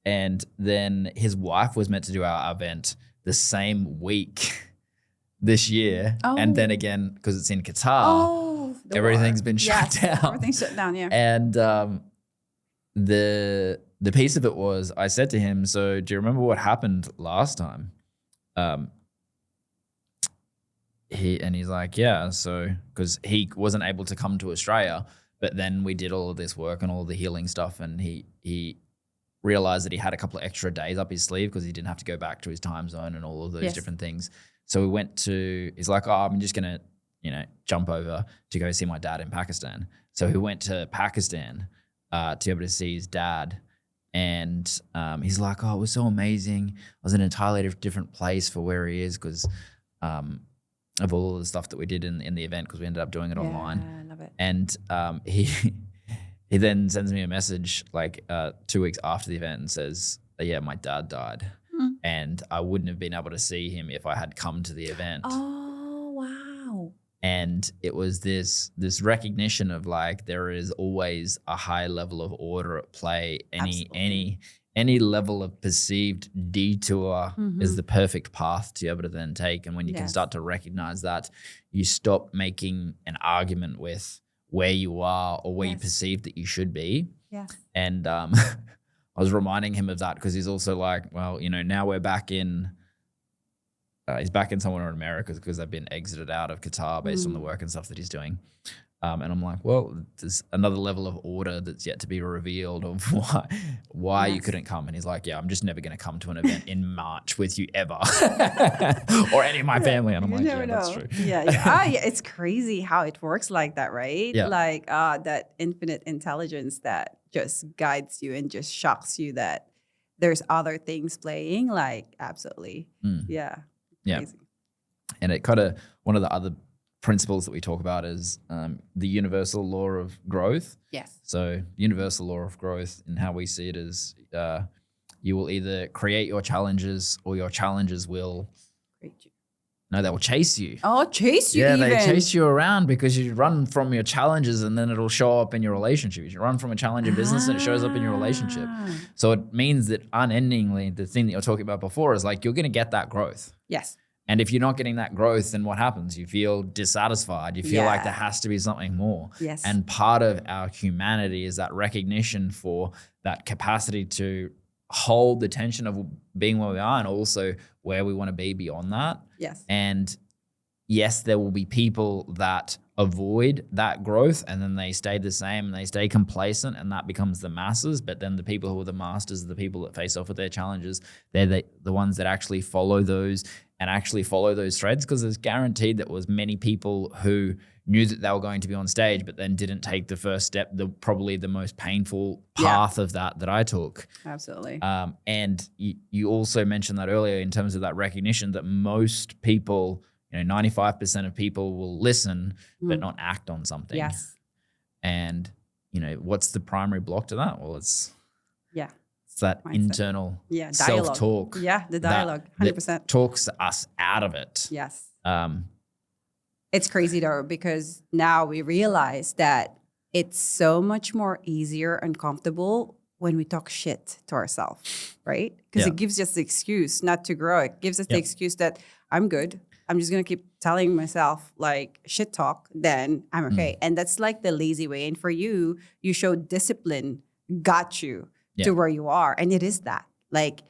Speaker 1: And then his wife was meant to do our event the same week this year. And then again, because it's in Qatar, everything's been shut down.
Speaker 2: Everything's shut down, yeah.
Speaker 1: And the piece of it was, I said to him, so do you remember what happened last time? He's like, yeah. So, because he wasn't able to come to Australia, but then we did all of this work and all the healing stuff, and he realized that he had a couple of extra days up his sleeve because he didn't have to go back to his time zone and all of those different things. So we went to, he's like, oh, I'm just going to, jump over to go see my dad in Pakistan. So he went to Pakistan to be able to see his dad. And he's like, oh, it was so amazing. I was in an entirely different place for where he is because of all of the stuff that we did in the event, because we ended up doing it online.
Speaker 2: Yeah, I love it.
Speaker 1: And he then sends me a message like 2 weeks after the event and says, yeah, my dad died. And I wouldn't have been able to see him if I had come to the event.
Speaker 2: Oh.
Speaker 1: And it was this recognition of like there is always a high level of order at play. Any level of perceived detour is the perfect path to be able to then take. And when you can start to recognize that, you stop making an argument with where you are or where you perceive that you should be.
Speaker 2: Yeah.
Speaker 1: And I was reminding him of that because he's also like, well, you know, now we're back in. He's back in somewhere in America because they've been exited out of Qatar based on the work and stuff that he's doing. And I'm like, well, there's another level of order that's yet to be revealed of why you couldn't come. And he's like, yeah, I'm just never going to come to an event in March with you ever or any of my family. And I'm like, yeah, that's true.
Speaker 2: Yeah. It's crazy how it works like that, right?
Speaker 1: Yeah.
Speaker 2: Like that infinite intelligence that just guides you and just shocks you that there's other things playing. Like, absolutely. Yeah.
Speaker 1: Yeah.
Speaker 2: Crazy.
Speaker 1: And it kind of, one of the other principles that we talk about is the universal law of growth.
Speaker 2: Yes.
Speaker 1: So universal law of growth, and how we see it is you will either create your challenges or your challenges will
Speaker 2: Create you.
Speaker 1: No, they will chase you.
Speaker 2: Oh, chase you
Speaker 1: Yeah,
Speaker 2: even.
Speaker 1: they chase you around because you run from your challenges and then it'll show up in your relationship. You run from a challenge in business and it shows up in your relationship. So it means that unendingly, the thing that you're talking about before is like you're going to get that growth.
Speaker 2: Yes.
Speaker 1: And if you're not getting that growth, then what happens? You feel dissatisfied. You feel like there has to be something more.
Speaker 2: Yes.
Speaker 1: And part of our humanity is that recognition for that capacity to hold the tension of being where we are and also where we want to be beyond that.
Speaker 2: Yes.
Speaker 1: And yes, there will be people that avoid that growth and then they stay the same and they stay complacent and that becomes the masses. But then the people who are the masters are the people that face off with their challenges. They're the ones that actually follow those threads, because it's guaranteed that was many people who knew that they were going to be on stage but then didn't take the first step, probably the most painful path of that I took.
Speaker 2: Absolutely.
Speaker 1: And you also mentioned that earlier in terms of that recognition that most people, 95% of people will listen but not act on something.
Speaker 2: Yes.
Speaker 1: And, what's the primary block to that? Well, it's that mindset. Internal self-talk.
Speaker 2: Yeah, the dialogue, 100%.
Speaker 1: That talks us out of it.
Speaker 2: Yes. It's crazy though, because now we realize that it's so much more easier and comfortable when we talk shit to ourselves, right? Because it gives us the excuse not to grow. It gives us the excuse that I'm good. I'm just going to keep telling myself like shit talk, then I'm okay. And that's like the lazy way. And for you, you showed discipline, got you to where you are. And it is that, like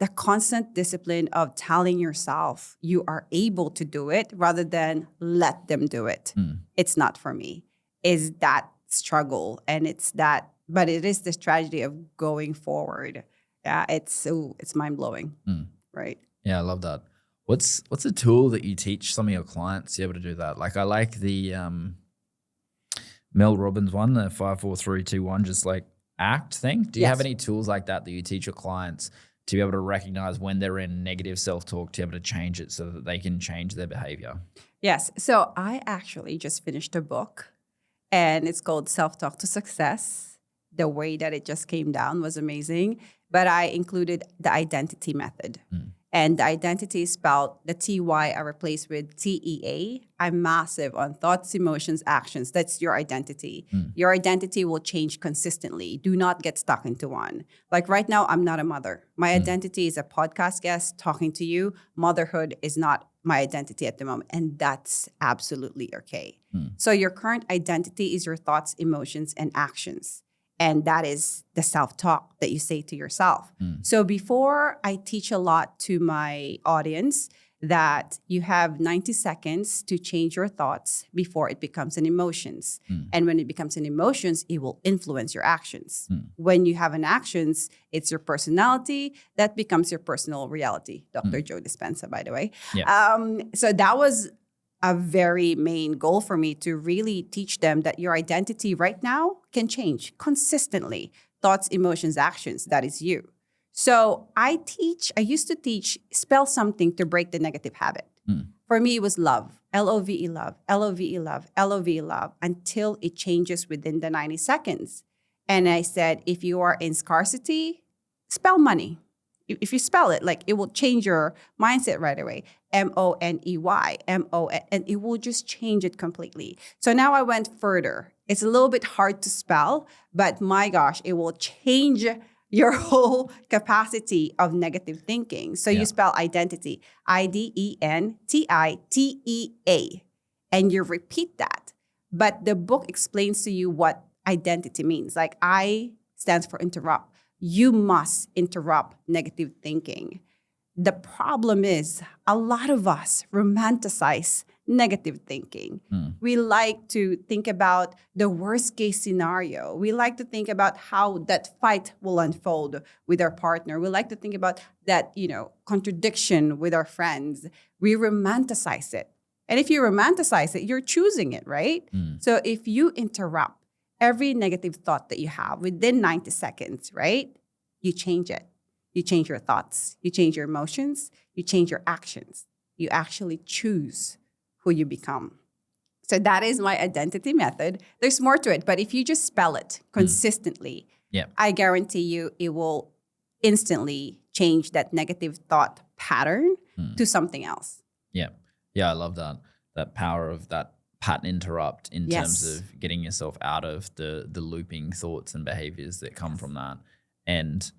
Speaker 2: the constant discipline of telling yourself you are able to do it rather than let them do it. It's not for me. Is that struggle. And but it is this tragedy of going forward. Yeah, it's mind blowing. Right.
Speaker 1: Yeah, I love that. What's a tool that you teach some of your clients to be able to do that? Like I like the Mel Robbins one, the 5, 4, 3, 2, 1, just like act thing. Do you have any tools like that you teach your clients to be able to recognize when they're in negative self-talk, to be able to change it so that they can change their behavior?
Speaker 2: Yes. So I actually just finished a book and it's called Self-Talk to Success. The way that it just came down was amazing, but I included the identity method. And the identity is spelled the T-Y I replaced with T-E-A. I'm massive on thoughts, emotions, actions. That's your identity. Your identity will change consistently. Do not get stuck into one. Like right now, I'm not a mother. My identity is a podcast guest talking to you. Motherhood is not my identity at the moment. And that's absolutely okay. So your current identity is your thoughts, emotions, and actions. And that is the self-talk that you say to yourself. So before I teach a lot to my audience that you have 90 seconds to change your thoughts before it becomes an emotions. And when it becomes an emotions, it will influence your actions. When you have an actions, it's your personality that becomes your personal reality. Dr. Joe Dispenza, by the way. So that was a very main goal for me, to really teach them that your identity right now can change consistently. Thoughts, emotions, actions, that is you. So I used to teach, spell something to break the negative habit. For me, it was love, L-O-V-E, love, L-O-V-E, love, L-O-V-E, love, until it changes within the 90 seconds. And I said, if you are in scarcity, spell money. if you spell it, like it will change your mindset right away. Money, and it will just change it completely. So now I went further. It's a little bit hard to spell, but my gosh, it will change your whole capacity of negative thinking. So you spell identity, IDENTITEA, and you repeat that. But the book explains to you what identity means. Like I stands for interrupt. You must interrupt negative thinking. The problem is a lot of us romanticize negative thinking. We like to think about the worst case scenario. We like to think about how that fight will unfold with our partner. We like to think about that, contradiction with our friends. We romanticize it. And if you romanticize it, you're choosing it, right? So if you interrupt every negative thought that you have within 90 seconds, right? You change it. You change your thoughts. You change your emotions. You change your actions. You actually choose who you become. So that is my identity method. There's more to it, but if you just spell it consistently, I guarantee you it will instantly change that negative thought pattern to something else.
Speaker 1: Yeah. Yeah, I love that power of that pattern interrupt in terms of getting yourself out of the looping thoughts and behaviors that come from that. And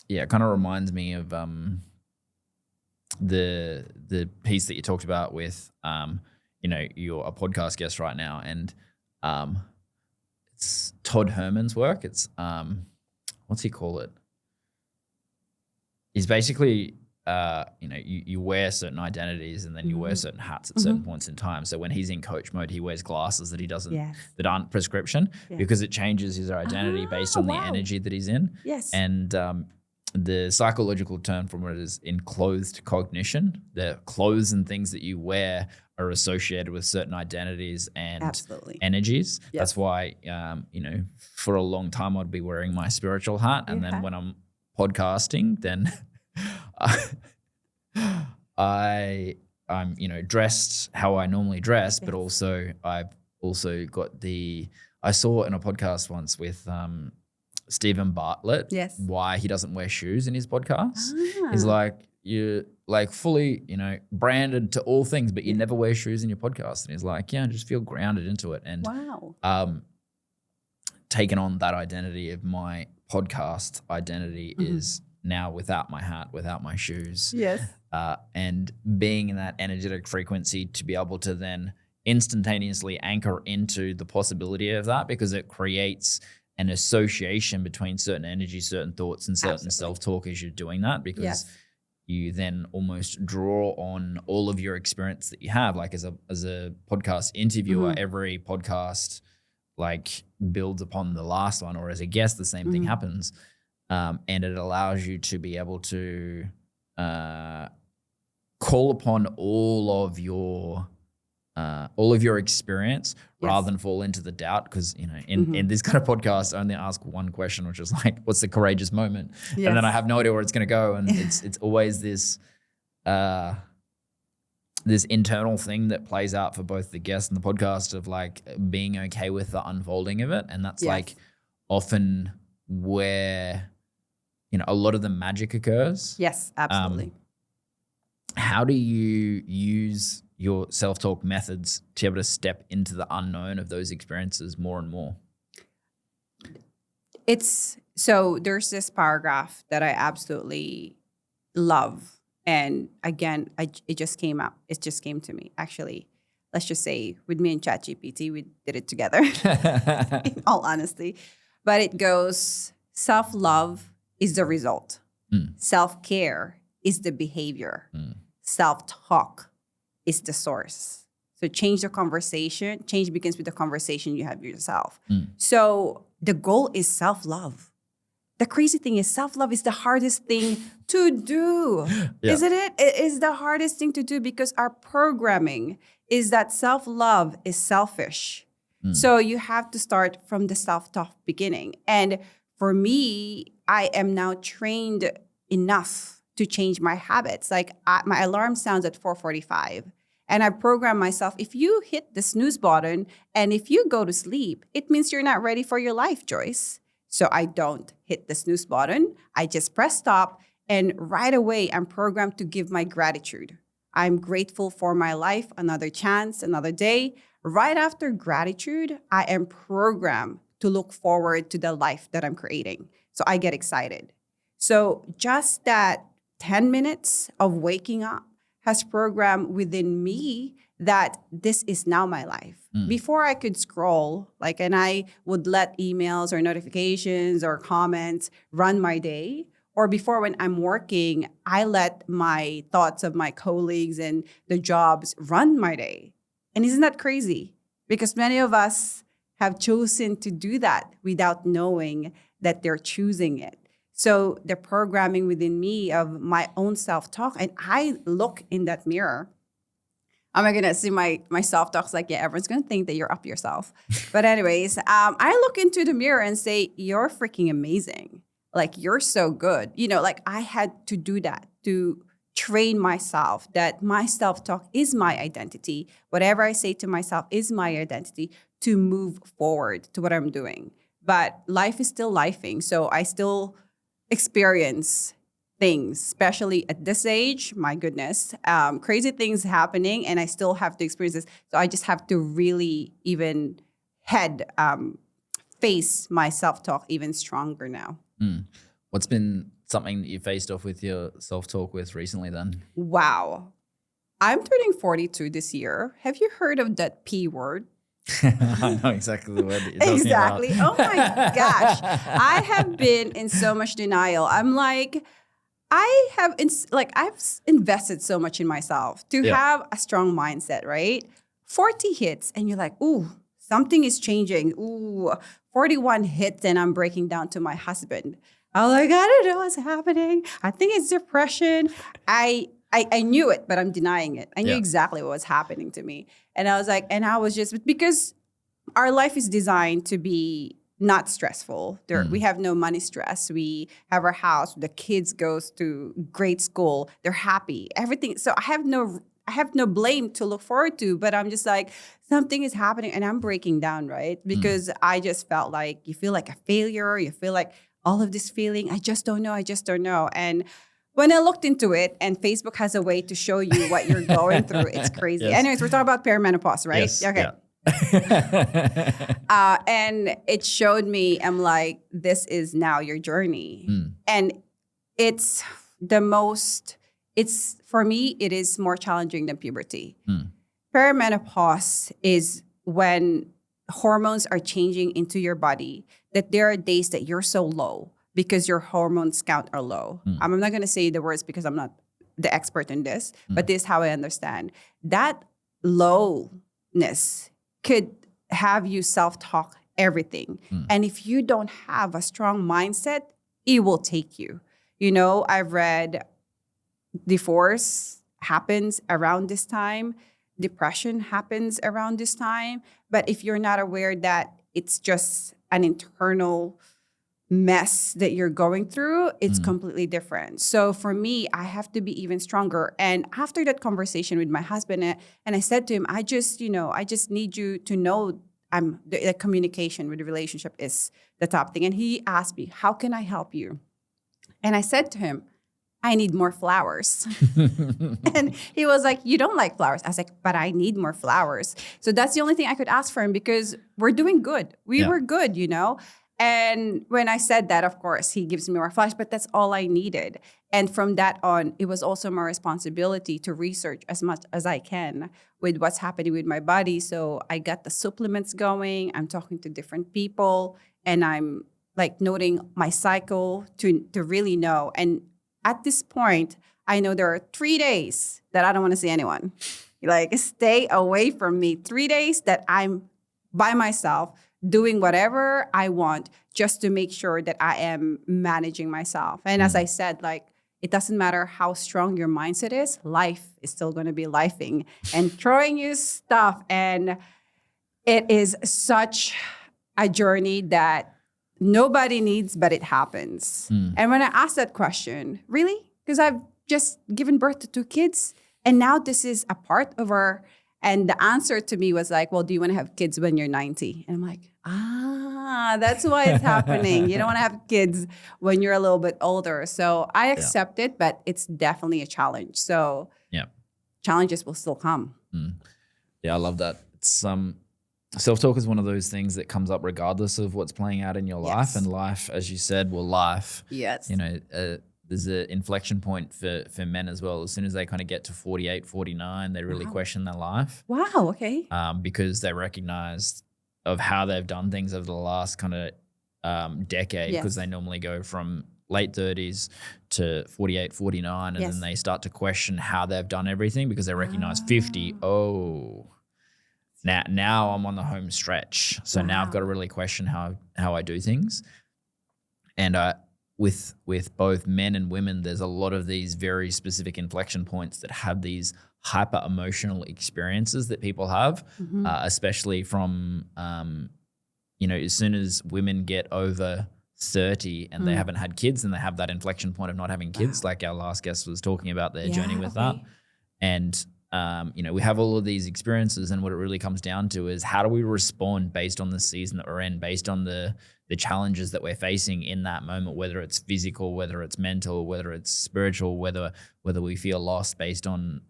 Speaker 1: it kind of reminds me of the piece that you talked about with you're a podcast guest right now, and it's Todd Herman's work. It's what's he call it? He's basically you wear certain identities and then you wear certain hats at certain points in time. So when he's in coach mode, he wears glasses that he doesn't, that aren't prescription because it changes his identity based on the energy that he's in.
Speaker 2: Yes.
Speaker 1: And the psychological term from it is enclosed cognition. The clothes and things that you wear are associated with certain identities and energies. Yep. That's why, for a long time I'd be wearing my spiritual hat. And then when I'm podcasting, then I'm dressed how I normally dress, but also I've also got I saw in a podcast once with Stephen Bartlett why he doesn't wear shoes in his podcast. He's like, you're like fully, branded to all things, but you never wear shoes in your podcast. And he's like, I just feel grounded into it. And taken on that identity of my podcast identity is now without my hat, without my shoes.
Speaker 2: Yes.
Speaker 1: And being in that energetic frequency to be able to then instantaneously anchor into the possibility of that, because it creates an association between certain energy, certain thoughts, and certain self-talk as you're doing that, because you then almost draw on all of your experience that you have. Like as a podcast interviewer, every podcast like builds upon the last one, or as a guest, the same thing happens. And it allows you to be able to call upon all of your experience rather than fall into the doubt. Because in this kind of podcast, I only ask one question, which is like, "What's the courageous moment?" And then I have no idea where it's going to go, and it's always this this internal thing that plays out for both the guest and the podcast of like being okay with the unfolding of it, and that's like often where a lot of the magic occurs.
Speaker 2: Yes, absolutely.
Speaker 1: How do you use your self-talk methods to be able to step into the unknown of those experiences more and more?
Speaker 2: So there's this paragraph that I absolutely love. And again, it just came up. It just came to me. Actually, let's just say with me and ChatGPT, we did it together, in all honesty. But it goes, self-love is the result. Self-care is the behavior. Self-talk is the source. So change the conversation. Change begins with the conversation you have with yourself. So the goal is self-love. The crazy thing is self-love is the hardest thing to do. Isn't it? It is the hardest thing to do because our programming is that self-love is selfish. So you have to start from the self-talk beginning. And for me, I am now trained enough to change my habits. Like my alarm sounds at 4:45. And I program myself, if you hit the snooze button and if you go to sleep, it means you're not ready for your life, Joyce. So I don't hit the snooze button. I just press stop. And right away, I'm programmed to give my gratitude. I'm grateful for my life, another chance, another day. Right after gratitude, I am programmed to look forward to the life that I'm creating. So I get excited. So just that 10 minutes of waking up has programmed within me that this is now my life. Before I could scroll, and I would let emails or notifications or comments run my day. Or before when I'm working, I let my thoughts of my colleagues and the jobs run my day. And isn't that crazy? Because many of us have chosen to do that without knowing that they're choosing it. So the programming within me of my own self-talk, and I look in that mirror. Am I gonna see my self-talk's like, yeah, everyone's gonna think that you're up yourself. But anyways, I look into the mirror and say, you're freaking amazing. Like, you're so good. I had to do that to train myself that my self-talk is my identity. Whatever I say to myself is my identity to move forward to what I'm doing. But life is still lifing. So I still experience things, especially at this age, my goodness, crazy things happening, and I still have to experience this. So I just have to really even face my self-talk even stronger now.
Speaker 1: What's been something that you faced off with your self-talk with recently then?
Speaker 2: Wow. I'm turning 42 this year. Have you heard of that P word?
Speaker 1: I know exactly the word that you're talking
Speaker 2: Exactly.
Speaker 1: about.
Speaker 2: Oh my gosh. I have been in so much denial. I'm like, I've invested so much in myself to have a strong mindset, right? 40 hits and you're like, ooh, something is changing. Ooh, 41 hits and I'm breaking down to my husband. I'm like, I don't know what's happening. I think it's depression. I knew it, but I'm denying it. I knew exactly what was happening to me. And I was like, because our life is designed to be not stressful. We have no money stress. We have our house. The kids goes to great school. They're happy. Everything. So I have no blame to look forward to, but I'm just like, something is happening and I'm breaking down, right? Because I just felt like you feel like a failure. You feel like all of this feeling, I just don't know. And when I looked into it, and Facebook has a way to show you what you're going through, it's crazy.
Speaker 1: Yes.
Speaker 2: Anyways, we're talking about perimenopause, right?
Speaker 1: Yes.
Speaker 2: Okay.
Speaker 1: Yeah.
Speaker 2: And it showed me, I'm like, this is now your journey. And for me, it is more challenging than puberty. Perimenopause is when hormones are changing into your body, that there are days that you're so low because your hormones count are low. I'm not going to say the words because I'm not the expert in this, but this is how I understand. That lowness could have you self-talk everything. And if you don't have a strong mindset, it will take you. I've read divorce happens around this time. Depression happens around this time. But if you're not aware that it's just an internal mess that you're going through, it's completely different. So for me, I have to be even stronger. And after that conversation with my husband, and I said to him, I just need you to know the communication with the relationship is the top thing. And he asked me, how can I help you? And I said to him, I need more flowers. And he was like, you don't like flowers. I was like, but I need more flowers. So that's the only thing I could ask for him because we're doing good. We were good, And when I said that, of course, he gives me more flowers, but that's all I needed. And from that on, it was also my responsibility to research as much as I can with what's happening with my body. So I got the supplements going. I'm talking to different people and I'm like noting my cycle to really know. And at this point, I know there are 3 days that I don't want to see anyone. Like, stay away from me. 3 days that I'm by myself doing whatever I want just to make sure that I am managing myself. And as I said, like, it doesn't matter how strong your mindset is, life is still going to be lifing and throwing you stuff. And it is such a journey that nobody needs, but it happens. And when I asked that question, really? Because I've just given birth to 2 kids, and now this is a part of our And the answer to me was like, well, do you want to have kids when you're 90? And I'm like, that's why it's happening. You don't want to have kids when you're a little bit older. So I accept it, but it's definitely a challenge. So challenges will still come.
Speaker 1: Yeah, I love that. It's self-talk is one of those things that comes up regardless of what's playing out in your life. And life, as you said, life.
Speaker 2: Yes.
Speaker 1: You know, there's an inflection point for men as well. As soon as they kind of get to 48, 49, they really question their life.
Speaker 2: Wow, okay.
Speaker 1: Because they recognize of how they've done things over the last kind of decade, because they normally go from late 30s to 48, 49, and then they start to question how they've done everything because they recognize 50, now I'm on the home stretch. So now I've got to really question how I do things. And with both men and women, there's a lot of these very specific inflection points that have these hyper emotional experiences that people have, especially from, as soon as women get over 30 and they haven't had kids and they have that inflection point of not having kids, like our last guest was talking about their journey with that. And, we have all of these experiences, and what it really comes down to is how do we respond based on the season that we're in, based on the challenges that we're facing in that moment, whether it's physical, whether it's mental, whether it's spiritual, whether we feel lost based on,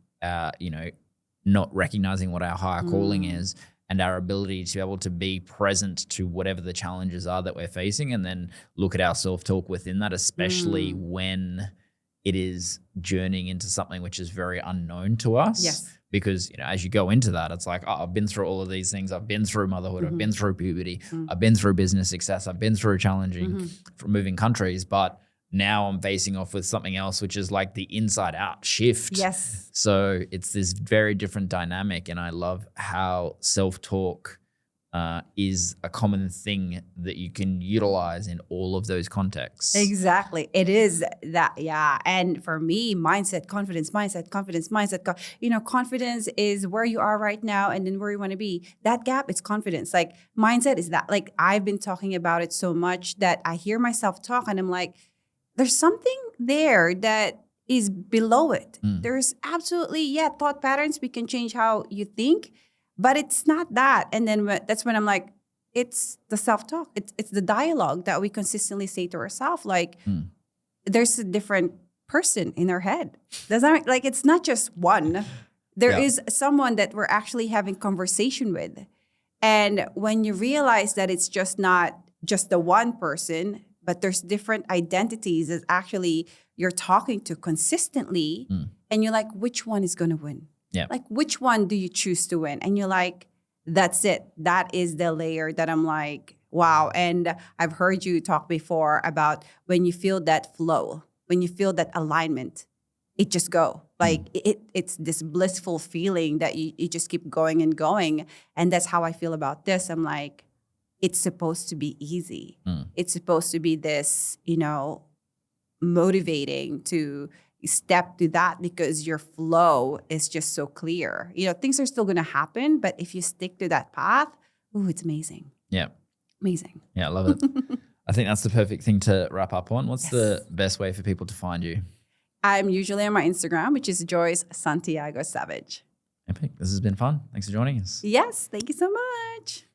Speaker 1: not recognizing what our higher calling is, and our ability to be able to be present to whatever the challenges are that we're facing, and then look at our self-talk within that, especially when it is journeying into something which is very unknown to us.
Speaker 2: Yes.
Speaker 1: Because, as you go into that, it's like, I've been through all of these things. I've been through motherhood. I've been through puberty. I've been through business success. I've been through challenging from moving countries. But now I'm facing off with something else, which is like the inside out shift.
Speaker 2: Yes.
Speaker 1: So it's this very different dynamic. And I love how self-talk is a common thing that you can utilize in all of those contexts.
Speaker 2: Exactly. It is that, And for me, mindset, confidence. Confidence is where you are right now and then where you want to be. That gap is confidence. Like mindset is that. Like I've been talking about it so much that I hear myself talk and I'm like, there's something there that is below it. There's absolutely, thought patterns. We can change how you think. But it's not that. And then that's when I'm like, it's the self-talk. It's the dialogue that we consistently say to ourselves. Like, there's a different person in our head. It's not just one. There is someone that we're actually having conversation with. And when you realize that it's just not just the one person, but there's different identities that actually you're talking to consistently, and you're like, which one is going to win?
Speaker 1: Yeah.
Speaker 2: Like, which one do you choose to win? And you're like, that's it. That is the layer that I'm like, wow. And I've heard you talk before about when you feel that flow, when you feel that alignment, it just go. Like it's this blissful feeling that you just keep going and going. And that's how I feel about this. I'm like, it's supposed to be easy. It's supposed to be this, motivating to step to that because your flow is just so clear. Things are still going to happen, but if you stick to that path, it's amazing.
Speaker 1: Yeah.
Speaker 2: Amazing.
Speaker 1: Yeah, I love it. I think that's the perfect thing to wrap up on. What's the best way for people to find you?
Speaker 2: I'm usually on my Instagram, which is Joyce Santiago Savage.
Speaker 1: Epic. This has been fun. Thanks for joining us.
Speaker 2: Yes. Thank you so much.